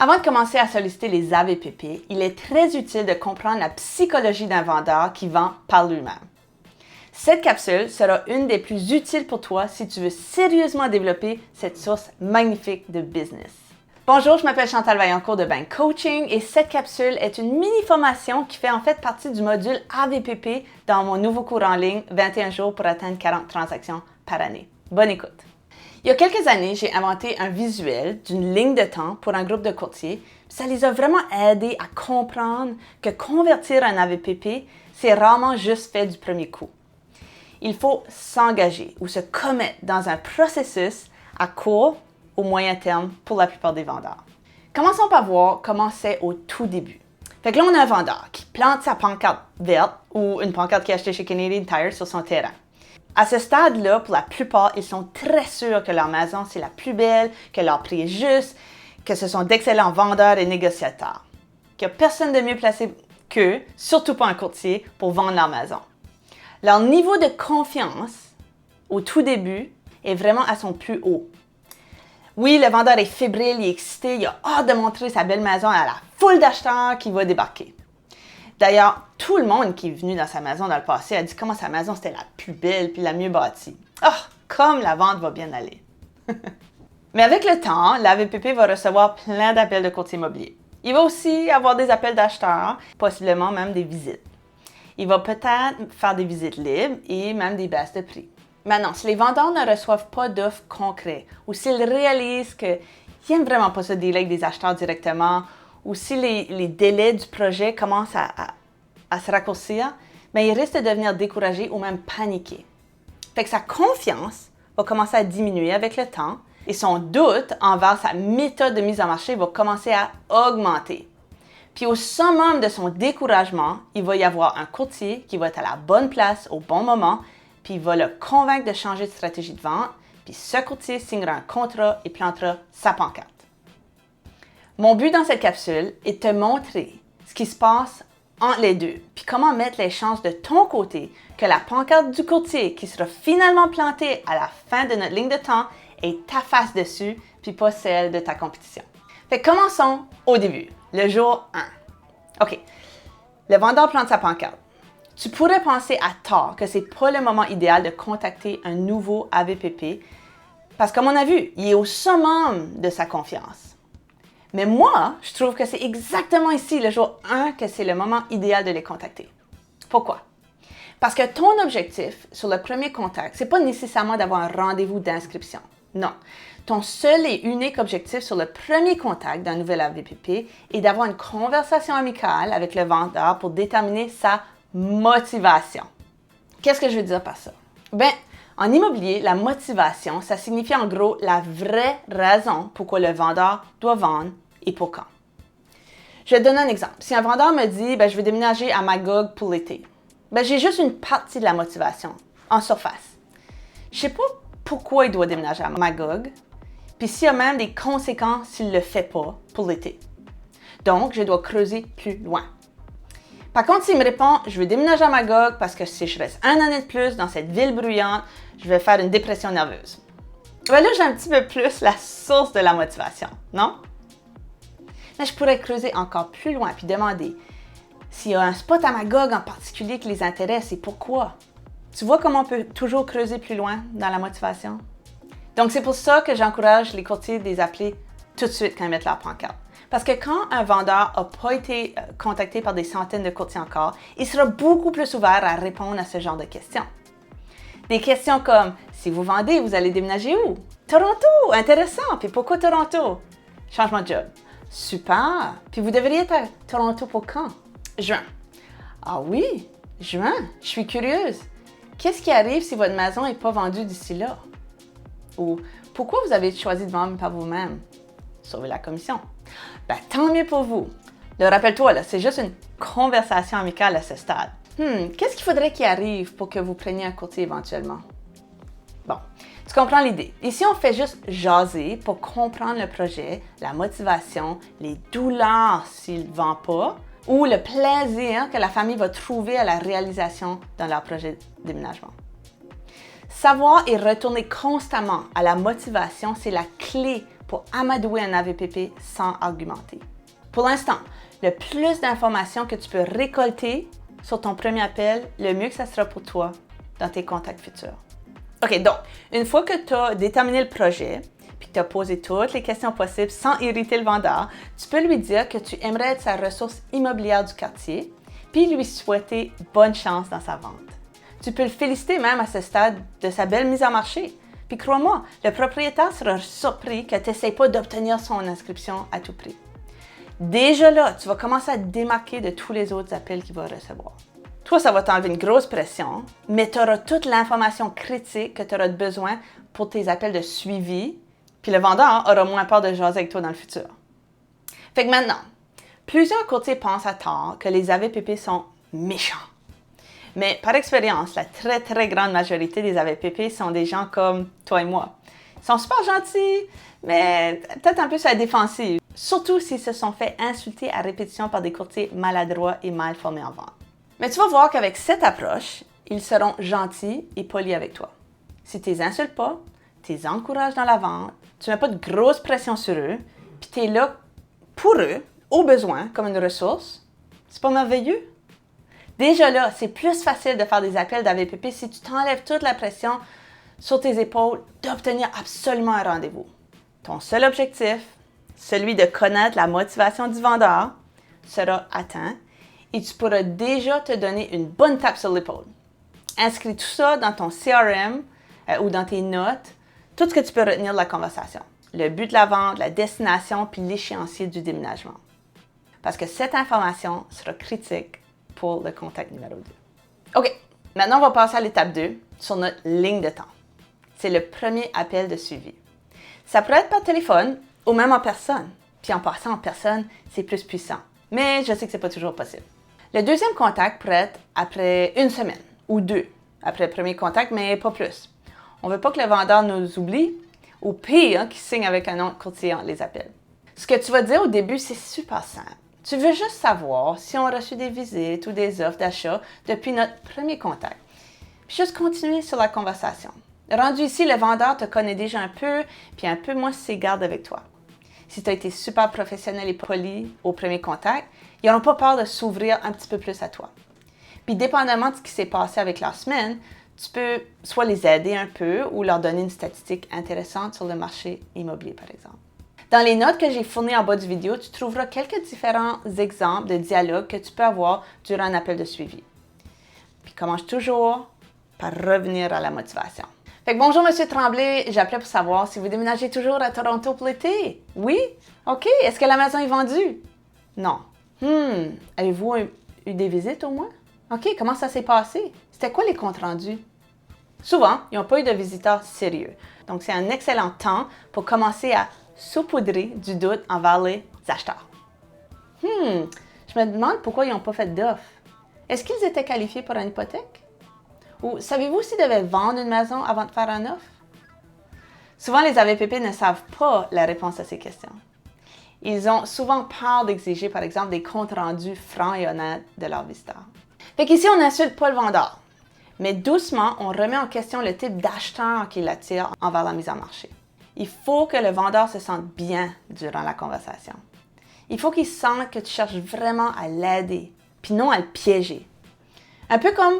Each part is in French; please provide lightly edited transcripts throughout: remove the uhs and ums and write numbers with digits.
Avant de commencer à solliciter les AVPP, il est très utile de comprendre la psychologie d'un vendeur qui vend par lui-même. Cette capsule sera une des plus utiles pour toi si tu veux sérieusement développer cette source magnifique de business. Bonjour, je m'appelle Chantal Vaillancourt de Bank Coaching et cette capsule est une mini-formation qui fait en fait partie du module AVPP dans mon nouveau cours en ligne 21 jours pour atteindre 40 transactions par année. Bonne écoute! Il y a quelques années, j'ai inventé un visuel d'une ligne de temps pour un groupe de courtiers. Ça les a vraiment aidés à comprendre que convertir un AVPP, c'est rarement juste fait du premier coup. Il faut s'engager ou se commettre dans un processus à court ou moyen terme pour la plupart des vendeurs. Commençons par voir comment c'est au tout début. Fait que là, on a un vendeur qui plante sa pancarte verte ou une pancarte qu'il a achetée chez Canadian Tire sur son terrain. À ce stade-là, pour la plupart, ils sont très sûrs que leur maison, c'est la plus belle, que leur prix est juste, que ce sont d'excellents vendeurs et négociateurs. Qu'il n'y a personne de mieux placé qu'eux, surtout pas un courtier, pour vendre leur maison. Leur niveau de confiance, au tout début, est vraiment à son plus haut. Oui, le vendeur est fébrile, il est excité, il a hâte de montrer sa belle maison à la foule d'acheteurs qui va débarquer. D'ailleurs, tout le monde qui est venu dans sa maison dans le passé a dit comment sa maison c'était la plus belle puis la mieux bâtie. Comme la vente va bien aller. Mais avec le temps, l'AVPP va recevoir plein d'appels de courtiers immobiliers. Il va aussi avoir des appels d'acheteurs, possiblement même des visites. Il va peut-être faire des visites libres et même des baisses de prix. Maintenant, si les vendeurs ne reçoivent pas d'offres concrètes ou s'ils réalisent qu'ils n'aiment vraiment pas se dealer avec des acheteurs directement ou si les délais du projet commencent à se raccourcir, bien, il risque de devenir découragé ou même paniqué. Fait que sa confiance va commencer à diminuer avec le temps et son doute envers sa méthode de mise en marché va commencer à augmenter. Puis au summum de son découragement, il va y avoir un courtier qui va être à la bonne place au bon moment, puis il va le convaincre de changer de stratégie de vente, puis ce courtier signera un contrat et plantera sa pancarte. Mon but dans cette capsule est de te montrer ce qui se passe entre les deux, puis comment mettre les chances de ton côté que la pancarte du courtier qui sera finalement plantée à la fin de notre ligne de temps est ta face dessus, puis pas celle de ta compétition. Fait que commençons au début, le jour 1. OK, le vendeur plante sa pancarte. Tu pourrais penser à tort que c'est pas le moment idéal de contacter un nouveau AVPP parce que, comme on a vu, il est au summum de sa confiance. Mais moi, je trouve que c'est exactement ici, le jour 1, que c'est le moment idéal de les contacter. Pourquoi? Parce que ton objectif sur le premier contact, c'est pas nécessairement d'avoir un rendez-vous d'inscription. Non. Ton seul et unique objectif sur le premier contact d'un nouvel AVPP est d'avoir une conversation amicale avec le vendeur pour déterminer sa motivation. Qu'est-ce que je veux dire par ça? Bien, en immobilier, la motivation, ça signifie en gros la vraie raison pourquoi le vendeur doit vendre et pour quand. Je vais te donner un exemple. Si un vendeur me dit je vais déménager à Magog pour l'été, j'ai juste une partie de la motivation, en surface. Je ne sais pas pourquoi il doit déménager à Magog, puis s'il y a même des conséquences s'il ne le fait pas pour l'été. Donc, je dois creuser plus loin. Par contre, s'il me répond « Je veux déménager à Magog parce que si je reste un année de plus dans cette ville bruyante, je vais faire une dépression nerveuse. » Là, j'ai un petit peu plus la source de la motivation, non? Mais je pourrais creuser encore plus loin puis demander s'il y a un spot à Magog en particulier qui les intéresse et pourquoi. Tu vois comment on peut toujours creuser plus loin dans la motivation? Donc, c'est pour ça que j'encourage les courtiers de les appeler tout de suite quand ils mettent leur pancarte. Parce que quand un vendeur n'a pas été contacté par des centaines de courtiers encore, il sera beaucoup plus ouvert à répondre à ce genre de questions. Des questions comme « Si vous vendez, vous allez déménager où? »« Toronto! Intéressant! Puis pourquoi Toronto? »« Changement de job. »« Super! Puis vous devriez être à Toronto pour quand? »« Juin. »« Ah oui? Juin? Je suis curieuse. Qu'est-ce qui arrive si votre maison n'est pas vendue d'ici là? » Ou « Pourquoi vous avez choisi de vendre par vous-même? » Sauver la commission. Tant mieux pour vous. Rappelle-toi, c'est juste une conversation amicale à ce stade. Qu'est-ce qu'il faudrait qu'il arrive pour que vous preniez un courtier éventuellement? Bon, tu comprends l'idée. Ici, on fait juste jaser pour comprendre le projet, la motivation, les douleurs s'il ne vend pas, ou le plaisir que la famille va trouver à la réalisation de leur projet de déménagement. Savoir et retourner constamment à la motivation, c'est la clé pour amadouer un AVPP sans argumenter. Pour l'instant, le plus d'informations que tu peux récolter sur ton premier appel, le mieux que ça sera pour toi dans tes contacts futurs. OK, donc, une fois que tu as déterminé le projet, puis que tu as posé toutes les questions possibles sans irriter le vendeur, tu peux lui dire que tu aimerais être sa ressource immobilière du quartier, puis lui souhaiter bonne chance dans sa vente. Tu peux le féliciter même à ce stade de sa belle mise en marché. Puis crois-moi, le propriétaire sera surpris que tu n'essaies pas d'obtenir son inscription à tout prix. Déjà là, tu vas commencer à te démarquer de tous les autres appels qu'il va recevoir. Toi, ça va t'enlever une grosse pression, mais tu auras toute l'information critique que tu auras besoin pour tes appels de suivi, puis le vendeur aura moins peur de jaser avec toi dans le futur. Fait que maintenant, plusieurs courtiers pensent à tort que les AVPP sont méchants. Mais par expérience, la très grande majorité des AVPP sont des gens comme toi et moi. Ils sont super gentils, mais peut-être un peu sur la défensive, surtout s'ils se sont fait insulter à répétition par des courtiers maladroits et mal formés en vente. Mais tu vas voir qu'avec cette approche, ils seront gentils et polis avec toi. Si tu les insultes pas, tu les encourages dans la vente, tu mets pas de grosse pression sur eux, puis tu es là pour eux, au besoin, comme une ressource, c'est pas merveilleux? Déjà là, c'est plus facile de faire des appels d'AVPP si tu t'enlèves toute la pression sur tes épaules d'obtenir absolument un rendez-vous. Ton seul objectif, celui de connaître la motivation du vendeur, sera atteint et tu pourras déjà te donner une bonne tape sur l'épaule. Inscris tout ça dans ton CRM ou dans tes notes, tout ce que tu peux retenir de la conversation. Le but de la vente, la destination puis l'échéancier du déménagement. Parce que cette information sera critique pour le contact numéro 2. OK, maintenant on va passer à l'étape 2 sur notre ligne de temps. C'est le premier appel de suivi. Ça pourrait être par téléphone ou même en personne. Puis en passant en personne, c'est plus puissant. Mais je sais que c'est pas toujours possible. Le deuxième contact pourrait être après une semaine ou 2 après le premier contact, mais pas plus. On veut pas que le vendeur nous oublie ou pire, qu'il signe avec un autre courtier en les appelle. Ce que tu vas dire au début, c'est super simple. Tu veux juste savoir si on a reçu des visites ou des offres d'achat depuis notre premier contact. Puis juste continuer sur la conversation. Rendu ici, le vendeur te connaît déjà un peu, puis un peu moins ses gardes avec toi. Si tu as été super professionnel et poli au premier contact, ils n'auront pas peur de s'ouvrir un petit peu plus à toi. Puis dépendamment de ce qui s'est passé avec leur semaine, tu peux soit les aider un peu ou leur donner une statistique intéressante sur le marché immobilier, par exemple. Dans les notes que j'ai fournies en bas du vidéo, tu trouveras quelques différents exemples de dialogues que tu peux avoir durant un appel de suivi. Puis commence toujours par revenir à la motivation. Fait que bonjour Monsieur Tremblay, j'appelais pour savoir si vous déménagez toujours à Toronto pour l'été. Oui? OK. Est-ce que la maison est vendue? Non. Avez-vous eu des visites au moins? OK. Comment ça s'est passé? C'était quoi les comptes rendus? Souvent, ils n'ont pas eu de visiteurs sérieux. Donc, c'est un excellent temps pour commencer à saupoudrer du doute envers les acheteurs. Je me demande pourquoi ils n'ont pas fait d'offre. Est-ce qu'ils étaient qualifiés pour une hypothèque? Ou savez-vous s'ils devaient vendre une maison avant de faire une offre? Souvent, les AVPP ne savent pas la réponse à ces questions. Ils ont souvent peur d'exiger, par exemple, des comptes rendus francs et honnêtes de leurs visiteurs. Fait qu'ici, on n'insulte pas le vendeur, mais doucement, on remet en question le type d'acheteur qui l'attire envers la mise en marché. Il faut que le vendeur se sente bien durant la conversation. Il faut qu'il sente que tu cherches vraiment à l'aider, puis non à le piéger. Un peu comme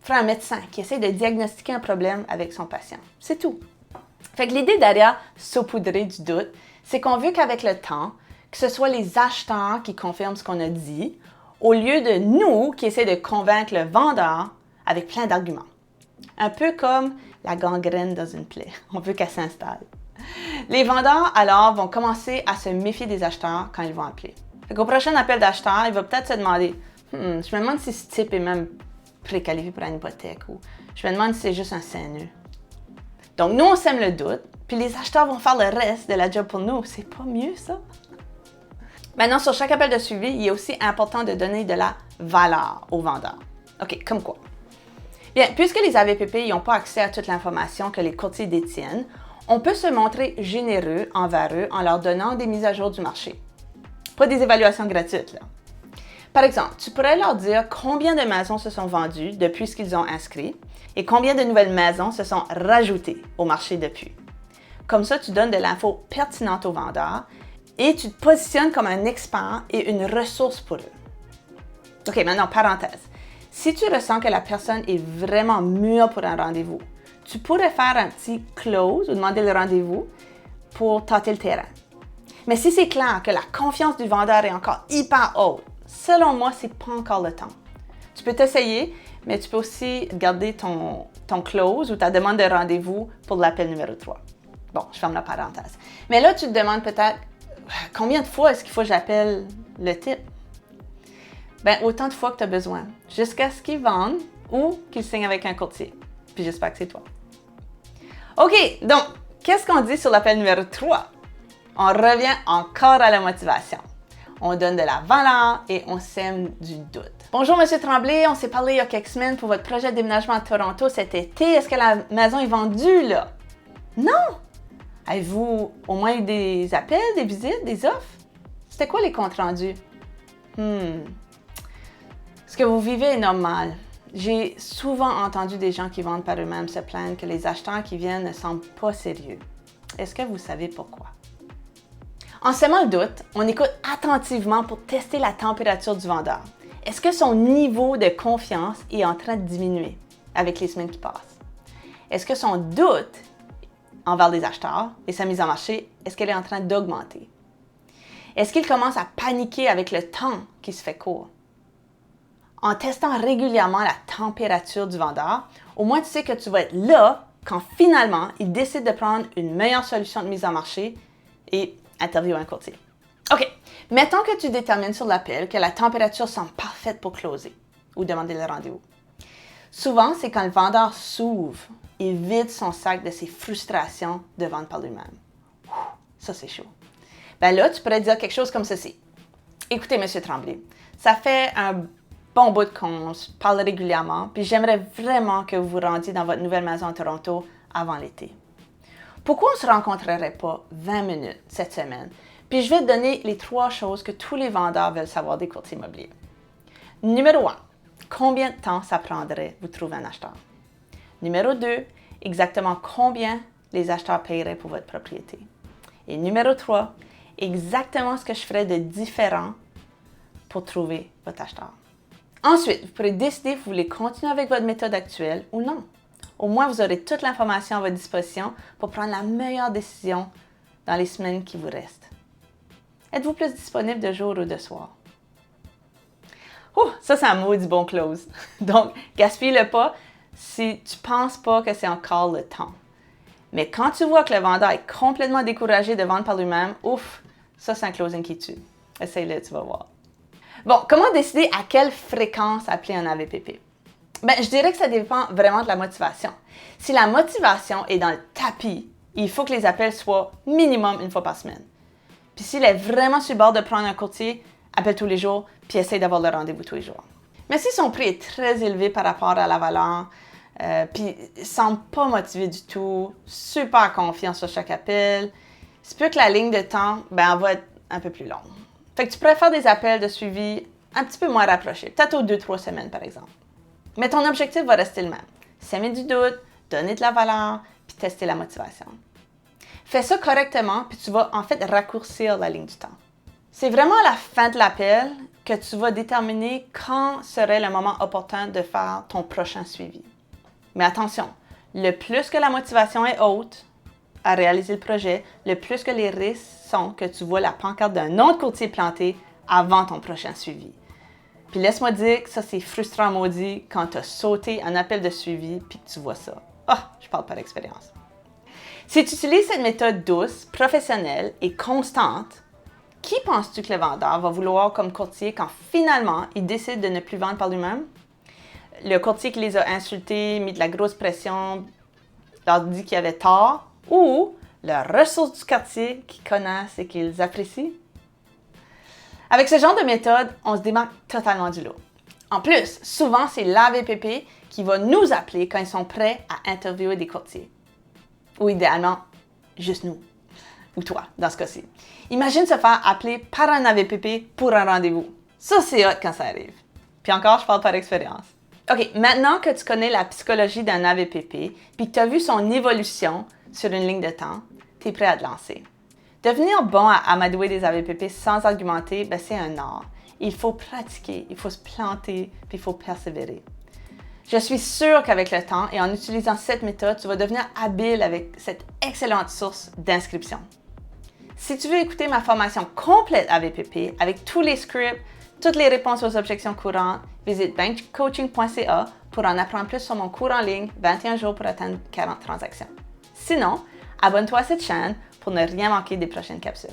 faire un médecin qui essaie de diagnostiquer un problème avec son patient. C'est tout. Fait que l'idée derrière saupoudrer du doute, c'est qu'on veut qu'avec le temps, que ce soit les acheteurs qui confirment ce qu'on a dit, au lieu de nous qui essaient de convaincre le vendeur avec plein d'arguments. Un peu comme la gangrène dans une plaie. On veut qu'elle s'installe. Les vendeurs, alors, vont commencer à se méfier des acheteurs quand ils vont appeler. Au prochain appel d'acheteur, il va peut-être se demander « Je me demande si ce type est même préqualifié pour une hypothèque ou je me demande si c'est juste un CNE. » Donc, nous, on sème le doute, puis les acheteurs vont faire le reste de la job pour nous. C'est pas mieux, ça? Maintenant, sur chaque appel de suivi, il est aussi important de donner de la valeur aux vendeurs. OK, comme quoi? Bien, puisque les AVPP n'ont pas accès à toute l'information que les courtiers détiennent, on peut se montrer généreux envers eux en leur donnant des mises à jour du marché. Pas des évaluations gratuites, là. Par exemple, tu pourrais leur dire combien de maisons se sont vendues depuis ce qu'ils ont inscrit et combien de nouvelles maisons se sont rajoutées au marché depuis. Comme ça, tu donnes de l'info pertinente aux vendeurs et tu te positionnes comme un expert et une ressource pour eux. OK, maintenant, parenthèse. Si tu ressens que la personne est vraiment mûre pour un rendez-vous, tu pourrais faire un petit close ou demander le rendez-vous pour tâter le terrain. Mais si c'est clair que la confiance du vendeur est encore hyper haute, selon moi, c'est pas encore le temps. Tu peux t'essayer, mais tu peux aussi garder ton close ou ta demande de rendez-vous pour l'appel numéro 3. Bon, je ferme la parenthèse. Mais là, tu te demandes peut-être combien de fois est-ce qu'il faut que j'appelle le type? Bien, autant de fois que tu as besoin, jusqu'à ce qu'il vende ou qu'il signe avec un courtier. Puis j'espère que c'est toi. OK, donc, qu'est-ce qu'on dit sur l'appel numéro 3? On revient encore à la motivation. On donne de la valeur et on sème du doute. Bonjour, M. Tremblay. On s'est parlé il y a quelques semaines pour votre projet de déménagement à Toronto cet été. Est-ce que la maison est vendue, là? Non! Avez-vous au moins eu des appels, des visites, des offres? C'était quoi les comptes rendus? Ce que vous vivez est normal. J'ai souvent entendu des gens qui vendent par eux-mêmes se plaindre que les acheteurs qui viennent ne semblent pas sérieux. Est-ce que vous savez pourquoi? En semant le doute, on écoute attentivement pour tester la température du vendeur. Est-ce que son niveau de confiance est en train de diminuer avec les semaines qui passent? Est-ce que son doute envers les acheteurs et sa mise en marché, est-ce qu'elle est en train d'augmenter? Est-ce qu'il commence à paniquer avec le temps qui se fait court? En testant régulièrement la température du vendeur, au moins tu sais que tu vas être là quand finalement il décide de prendre une meilleure solution de mise en marché et interviewer un courtier. OK, mettons que tu détermines sur l'appel que la température semble parfaite pour closer ou demander le rendez-vous. Souvent, c'est quand le vendeur s'ouvre et vide son sac de ses frustrations de vendre par lui-même. Ça, c'est chaud. Ben là, tu pourrais dire quelque chose comme ceci. Écoutez, M. Tremblay, ça fait un bon bout qu'on se parle régulièrement, puis j'aimerais vraiment que vous vous rendiez dans votre nouvelle maison à Toronto avant l'été. Pourquoi on ne se rencontrerait pas 20 minutes cette semaine? Puis je vais te donner les 3 choses que tous les vendeurs veulent savoir des courtiers immobiliers. Numéro 1, combien de temps ça prendrait vous trouver un acheteur? Numéro 2, exactement combien les acheteurs paieraient pour votre propriété? Et numéro 3, exactement ce que je ferais de différent pour trouver votre acheteur. Ensuite, vous pourrez décider si vous voulez continuer avec votre méthode actuelle ou non. Au moins, vous aurez toute l'information à votre disposition pour prendre la meilleure décision dans les semaines qui vous restent. Êtes-vous plus disponible de jour ou de soir? Ça, c'est un maudit bon close. Donc, gaspille-le pas si tu ne penses pas que c'est encore le temps. Mais quand tu vois que le vendeur est complètement découragé de vendre par lui-même, ça, c'est un closing qui tue. Essaye-le, tu vas voir. Bon, comment décider à quelle fréquence appeler un AVPP? Je dirais que ça dépend vraiment de la motivation. Si la motivation est dans le tapis, il faut que les appels soient minimum une fois par semaine. Puis s'il est vraiment sur le bord de prendre un courtier, appelle tous les jours, puis essaye d'avoir le rendez-vous tous les jours. Mais si son prix est très élevé par rapport à la valeur, puis il ne semble pas motivé du tout, super confiant sur chaque appel, c'est peut que la ligne de temps, elle va être un peu plus longue. Fait que tu pourrais faire des appels de suivi un petit peu moins rapprochés, peut-être aux 2-3 semaines par exemple. Mais ton objectif va rester le même. Semer du doute, donner de la valeur, puis tester la motivation. Fais ça correctement, puis tu vas en fait raccourcir la ligne du temps. C'est vraiment à la fin de l'appel que tu vas déterminer quand serait le moment opportun de faire ton prochain suivi. Mais attention, le plus que la motivation est haute à réaliser le projet, le plus que les risques sont que tu vois la pancarte d'un autre courtier planté avant ton prochain suivi. Puis laisse-moi dire que ça, c'est frustrant maudit quand tu as sauté un appel de suivi puis que tu vois ça. Je parle par expérience. Si tu utilises cette méthode douce, professionnelle et constante, qui penses-tu que le vendeur va vouloir comme courtier quand finalement il décide de ne plus vendre par lui-même? Le courtier qui les a insultés, mis de la grosse pression, leur dit qu'il avait tort, ou leurs ressources du quartier qu'ils connaissent et qu'ils apprécient? Avec ce genre de méthode, on se démarque totalement du lot. En plus, souvent, c'est l'AVPP qui va nous appeler quand ils sont prêts à interviewer des courtiers. Ou idéalement, juste nous. Ou toi, dans ce cas-ci. Imagine se faire appeler par un AVPP pour un rendez-vous. Ça, c'est hot quand ça arrive. Puis encore, je parle par expérience. OK, maintenant que tu connais la psychologie d'un AVPP, puis que tu as vu son évolution sur une ligne de temps, tu es prêt à te lancer. Devenir bon à amadouer des AVPP sans argumenter, c'est un art. Il faut pratiquer, il faut se planter, puis il faut persévérer. Je suis sûre qu'avec le temps et en utilisant cette méthode, tu vas devenir habile avec cette excellente source d'inscription. Si tu veux écouter ma formation complète AVPP avec tous les scripts, toutes les réponses aux objections courantes, visite bankcoaching.ca pour en apprendre plus sur mon cours en ligne 21 jours pour atteindre 40 transactions. Sinon, abonne-toi à cette chaîne pour ne rien manquer des prochaines capsules.